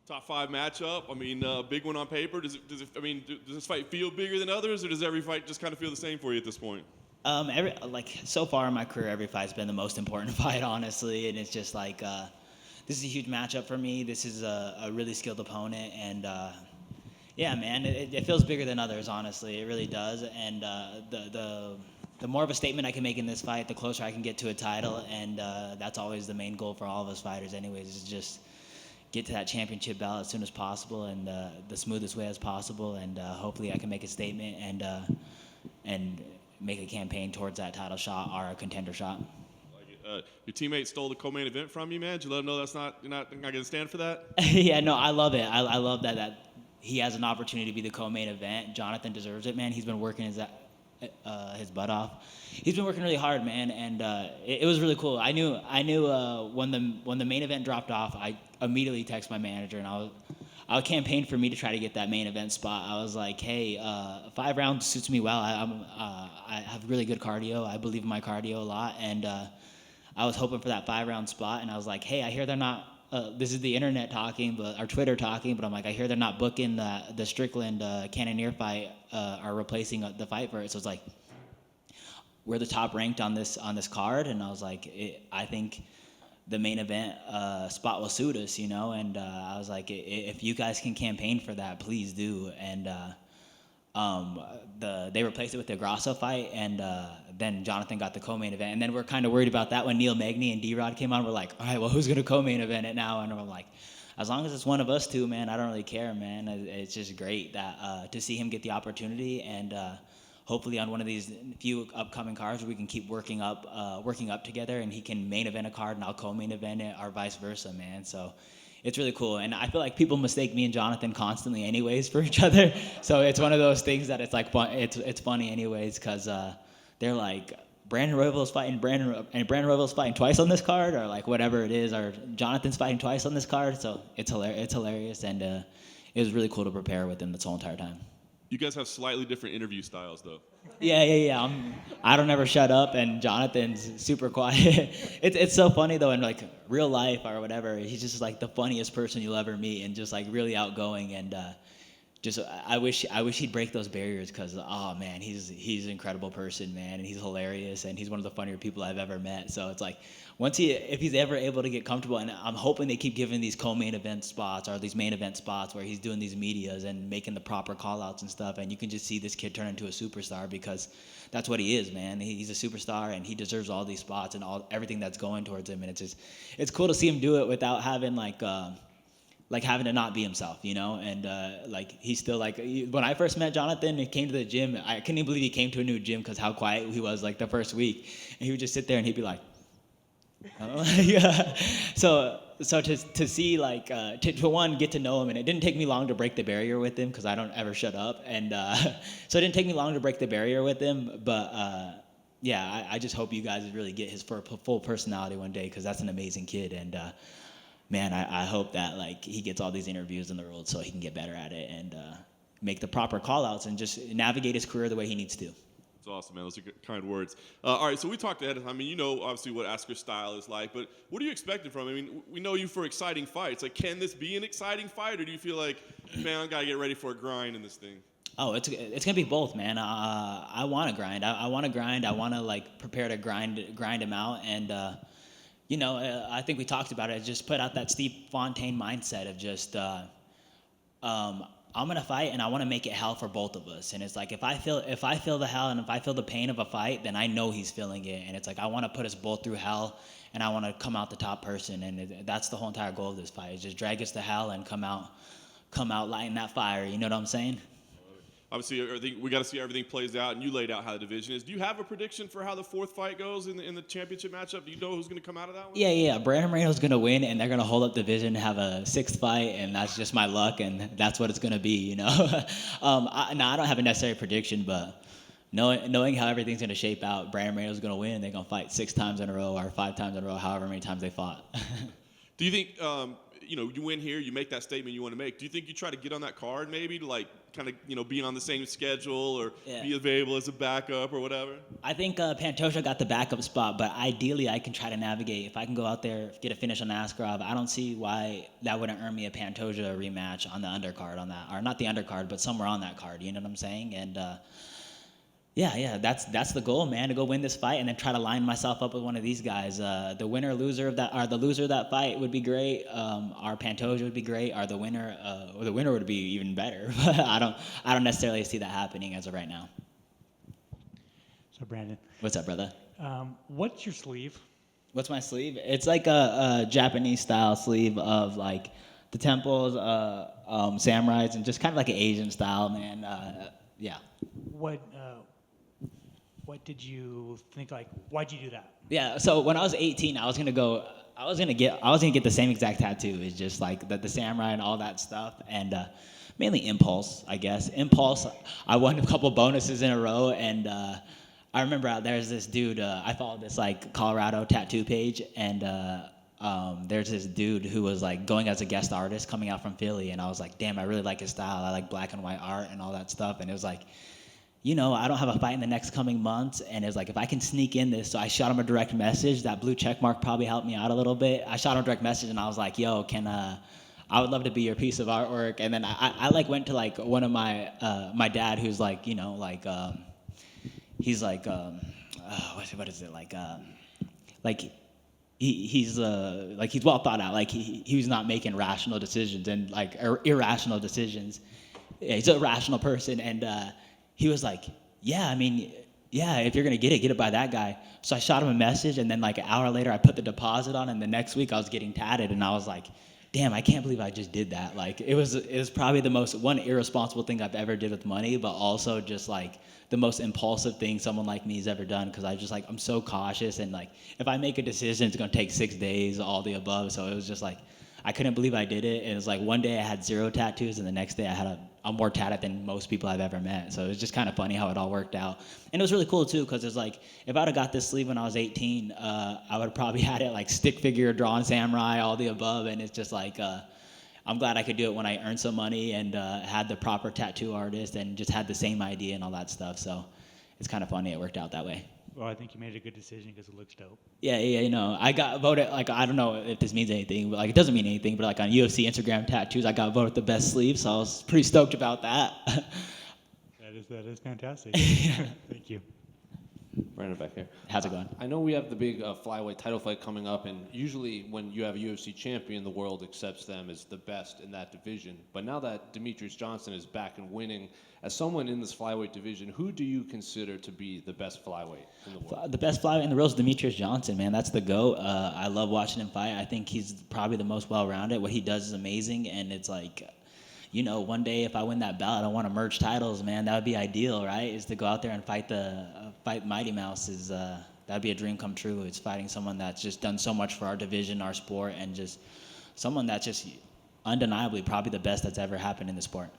Top 5 matchup. I mean, big one on paper. Does this fight feel bigger than others, or does every fight just kind of feel the same for you at this point? So far in my career, every fight's been the most important fight, honestly, and it's just like this is a huge matchup for me. This is a really skilled opponent, and yeah, man, it feels bigger than others, honestly. It really does, and the more of a statement I can make in this fight, the closer I can get to a title, and that's always the main goal for all of us fighters, anyways, is just get to that championship belt as soon as possible and the smoothest way as possible, and hopefully I can make a statement and make a campaign towards that title shot or a contender shot. Your teammate stole the co-main event from you, man. Did you let him know you're not going to stand for that? Yeah, no, I love it. I love that he has an opportunity to be the co-main event. Jonathan deserves it, man. He's been working his butt off. He's been working really hard, man, and it was really cool. I knew when the main event dropped off, I immediately texted my manager, and I campaigned for me to try to get that main event spot. I was like, hey, 5 rounds suits me well. I have really good cardio. I believe in my cardio a lot, and I was hoping for that 5-round spot. And I was like, hey, I hear they're not. This is the internet talking, or Twitter talking, but I'm like, I hear they're not booking the Strickland Cannonier fight, are replacing the fight for it. So it's like, we're the top ranked on this card, and I was like, I think the main event spot will suit us, and I was like, if you guys can campaign for that, please do. And they replaced it with the Grasso fight, and then Jonathan got the co-main event, and then we're kind of worried about that when Neil Magny and D-Rod came on. We're like, all right, well, who's gonna co-main event it now? And I'm like, as long as it's one of us two, man, I don't really care, man. It's just great that to see him get the opportunity, and hopefully on one of these few upcoming cards we can keep working up together, and he can main event a card and I'll co-main event it, or vice versa, man. So it's really cool, and I feel like people mistake me and Jonathan constantly anyways for each other. So it's one of those things that it's like fun. It's funny anyways, because they're like, Brandon Royval's fighting Brandon Royval's fighting twice on this card, or like whatever it is, or Jonathan's fighting twice on this card. So it's hilarious, and it was really cool to prepare with him this whole entire time. You guys have slightly different interview styles, though. Yeah. I don't ever shut up, and Jonathan's super quiet. It's so funny though, in like real life or whatever. He's just like the funniest person you'll ever meet, and just like really outgoing, and I wish he'd break those barriers, because oh man, he's an incredible person, man, and he's hilarious, and he's one of the funnier people I've ever met. So it's like, if he's ever able to get comfortable, and I'm hoping they keep giving these co-main event spots or these main event spots where he's doing these medias and making the proper call outs and stuff, and you can just see this kid turn into a superstar, because that's what he is, man. He's a superstar, and he deserves all these spots and everything that's going towards him, and it's cool to see him do it without having like having to not be himself, and like he's still like, when I first met Jonathan, he came to the gym, I couldn't even believe he came to a new gym because how quiet he was like the first week, and he would just sit there and he'd be like, oh. Yeah. So to see like to one, get to know him, and it didn't take me long to break the barrier with him, because I don't ever shut up, and so it didn't take me long to break the barrier with him, but yeah, I just hope you guys really get his full personality one day, because that's an amazing kid, and man, I hope that like he gets all these interviews in the world so he can get better at it and make the proper call-outs and just navigate his career the way he needs to. That's awesome, man. Those are good, kind words. All right, so we talked ahead of time. I mean, obviously what Askar's style is like, but what are you expecting from him? I mean, we know you for exciting fights. Like, can this be an exciting fight, or do you feel like, man, I got to get ready for a grind in this thing? Oh, it's gonna be both, man. I want to grind. I want to grind. I want to like prepare to grind him out, and I think we talked about it. Just put out that Steve Fontaine mindset of just, I'm gonna fight, and I want to make it hell for both of us. And it's like, if I feel the hell, and if I feel the pain of a fight, then I know he's feeling it. And it's like, I want to put us both through hell, and I want to come out the top person. And that's the whole entire goal of this fight: is just drag us to hell and come out lighting that fire. You know what I'm saying? Obviously, we got to see everything plays out, and you laid out how the division is. Do you have a prediction for how the 4th fight goes in the championship matchup? Do you know who's going to come out of that one? Yeah. Brandon Moreno's going to win, and they're going to hold up the division, have a 6th fight, and that's just my luck, and that's what it's going to be, I don't have a necessary prediction, but knowing how everything's going to shape out, Brandon Moreno's going to win, and they're going to fight 6 times in a row or 5 times in a row, however many times they fought. Do you think you win here, you make that statement you want to make. Do you think you try to get on that card maybe to like kind of be on the same schedule or be available as a backup or whatever? I think Pantoja got the backup spot, but ideally I can try to navigate. If I can go out there, get a finish on Askarov, I don't see why that wouldn't earn me a Pantoja rematch on the undercard on that, or not the undercard, but somewhere on that card. You know what I'm saying? And that's the goal, man, to go win this fight and then try to line myself up with one of these guys. The winner, loser of that, or the loser of that fight would be great. Our Pantoja would be great. Or the winner would be even better. But I don't necessarily see that happening as of right now. So Brandon, What's up, brother? what's your sleeve? What's my sleeve? It's like a Japanese style sleeve of like the temples, samurais, and just kind of like an Asian style, man. Yeah. What did you think? Like, why'd you do that? Yeah. So when I was 18, I was gonna get the same exact tattoo. It's just like the samurai and all that stuff, and mainly Impulse, I guess. Impulse. I won a couple bonuses in a row, and I remember there's this dude. I followed this like Colorado tattoo page, and there's this dude who was like going as a guest artist coming out from Philly, and I was like, damn, I really like his style. I like black and white art and all that stuff, and it was like, I don't have a fight in the next coming months, and it was like, if I can sneak in this, so I shot him a direct message. That blue check mark probably helped me out a little bit. I shot him a direct message, and I was like, yo, I would love to be your piece of artwork. And then I like went to like one of my dad, who's like, he's like, what is it like he's well thought out. Like he's not making rational decisions and like irrational decisions. Yeah, he's a rational person, and he was like, if you're gonna get it by that guy. So I shot him a message, and then like an hour later, I put the deposit on, and the next week I was getting tatted, and I was like, damn, I can't believe I just did that. Like it was probably the most irresponsible thing I've ever did with money, but also just like the most impulsive thing someone like me has ever done, because I just like, I'm so cautious, and like if I make a decision, it's gonna take 6 days, all the above. So it was just like, I couldn't believe I did it. And it was like one day I had 0 tattoos, and the next day I had I'm more tatted than most people I've ever met. So it was just kind of funny how it all worked out. And it was really cool too, because it's like, if I would have got this sleeve when I was 18, I would have probably had it like stick figure, drawn samurai, all the above. And it's just like, I'm glad I could do it when I earned some money and had the proper tattoo artist and just had the same idea and all that stuff. So it's kind of funny it worked out that way. Well, I think you made a good decision because it looks dope. Yeah, I got voted, like, I don't know if this means anything, but like, it doesn't mean anything, but like on UFC Instagram tattoos, I got voted the best sleeve, so I was pretty stoked about that. That is fantastic. Yeah. Thank you. Brandon back here. How's it going? I know we have the big flyweight title fight coming up, and usually when you have a UFC champion, the world accepts them as the best in that division. But now that Demetrious Johnson is back and winning, as someone in this flyweight division, who do you consider to be the best flyweight in the world? The best flyweight in the world is Demetrious Johnson, man. That's the GOAT. I love watching him fight. I think he's probably the most well-rounded. What he does is amazing, and it's like, one day if I win that belt, I want to merge titles, man. That would be ideal, right? Is to go out there and fight Mighty Mouse. That'd be a dream come true. It's fighting someone that's just done so much for our division, our sport, and just someone that's just undeniably probably the best that's ever happened in the sport.